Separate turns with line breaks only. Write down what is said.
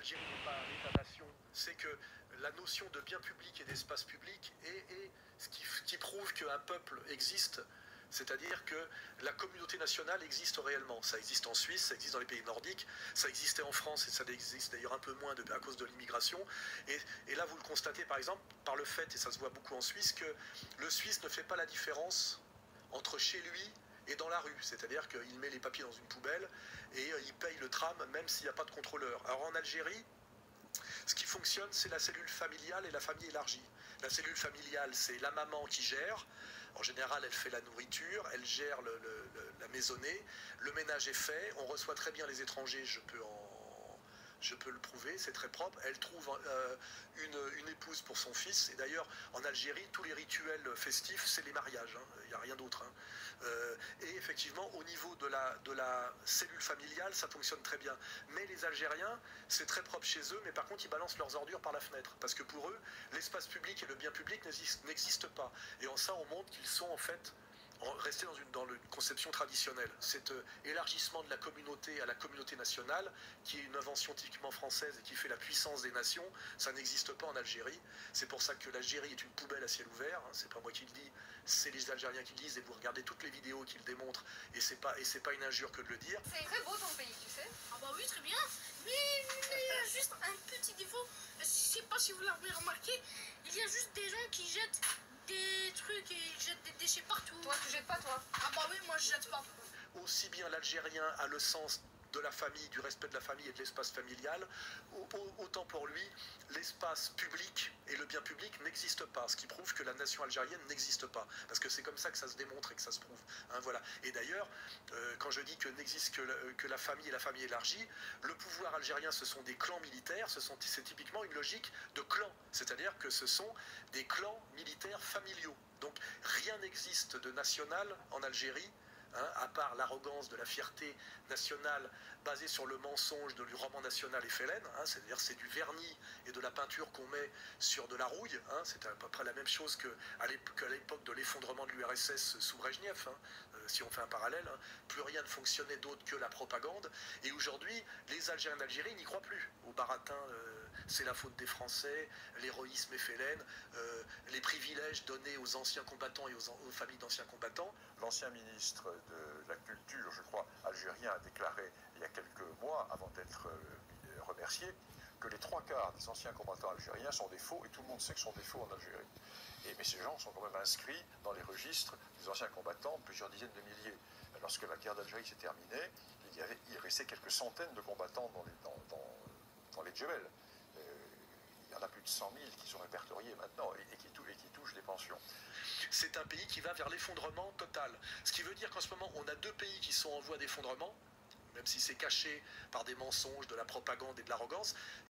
l'Algérie n'est pas un État-nation, c'est que la notion de bien public et d'espace public est ce qui prouve qu'un peuple existe. C'est-à-dire que la communauté nationale existe réellement. Ça existe en Suisse, ça existe dans les pays nordiques, ça existait en France et ça existe d'ailleurs un peu moins à cause de l'immigration. Et là, vous le constatez par exemple par le fait, et ça se voit beaucoup en Suisse, que le Suisse ne fait pas la différence entre chez lui et dans la rue. C'est-à-dire qu'il met les papiers dans une poubelle et il paye le tram même s'il n'y a pas de contrôleur. Alors en Algérie, ce qui fonctionne, c'est la cellule familiale et la famille élargie. La cellule familiale, c'est la maman qui gère. En général, elle fait la nourriture, elle gère la maisonnée. Le ménage est fait. On reçoit très bien les étrangers, je peux le prouver, c'est très propre. Elle trouve une épouse pour son fils. Et d'ailleurs, en Algérie, tous les rituels festifs, c'est les mariages. Il n'y a rien d'autre. Et effectivement, au niveau de la cellule familiale, ça fonctionne très bien. Mais les Algériens, c'est très propre chez eux, mais par contre, ils balancent leurs ordures par la fenêtre. Parce que pour eux, l'espace public et le bien public n'existent pas. Et en ça, on montre qu'ils sont en fait restés dans une conception traditionnelle. Cet élargissement de la communauté à la communauté nationale, qui est une invention typiquement française et qui fait la puissance des nations, ça n'existe pas en Algérie. C'est pour ça que l'Algérie est une poubelle à ciel ouvert. C'est pas moi qui le dis, c'est les Algériens qui le disent, et vous regardez toutes les vidéos qui le démontrent, et c'est pas une injure que de le dire.
C'est très beau ton pays, tu sais.
Ah bah oui, très bien. Mais il y a juste un petit défaut. Je sais pas si vous l'avez remarqué, il y a juste des gens qui jettent des trucs et ils jettent des déchets partout.
Toi, tu jettes pas, toi?
Ah bah oui, moi je jette pas.
Aussi bien l'Algérien a le sens de la famille, du respect de la famille et de l'espace familial, autant pour lui, l'espace public et le bien public n'existent pas, ce qui prouve que la nation algérienne n'existe pas, parce que c'est comme ça que ça se démontre et que ça se prouve. Voilà. Et d'ailleurs, quand je dis que n'existe que la famille et la famille élargie, le pouvoir algérien, ce sont des clans militaires, c'est typiquement une logique de clan, c'est-à-dire que ce sont des clans militaires familiaux. Donc rien n'existe de national en Algérie, à part l'arrogance de la fierté nationale basée sur le mensonge du roman national FLN, c'est-à-dire c'est du vernis et de la peinture qu'on met sur de la rouille, c'est à peu près la même chose qu'à l'époque de l'effondrement de l'URSS sous Brejnev, si on fait un parallèle, plus rien ne fonctionnait d'autre que la propagande, et aujourd'hui les Algériens d'Algérie n'y croient plus au baratin, c'est la faute des Français, l'héroïsme FLN, les privilèges donnés aux anciens combattants et aux familles d'anciens combattants.
L'ancien ministre de la Culture, je crois, algérien, a déclaré il y a quelques mois, avant d'être remercié, que les 3/4 des anciens combattants algériens sont des faux, et tout le monde sait que ce sont des faux en Algérie. Mais ces gens sont quand même inscrits dans les registres des anciens combattants, plusieurs dizaines de milliers. Lorsque la guerre d'Algérie s'est terminée, il restait quelques centaines de combattants dans les Djebel. Il y en a plus de 100 000 qui sont répertoriés maintenant et qui touchent les pensions.
C'est un pays qui va vers l'effondrement total. Ce qui veut dire qu'en ce moment, on a deux pays qui sont en voie d'effondrement, même si c'est caché par des mensonges, de la propagande et de l'arrogance.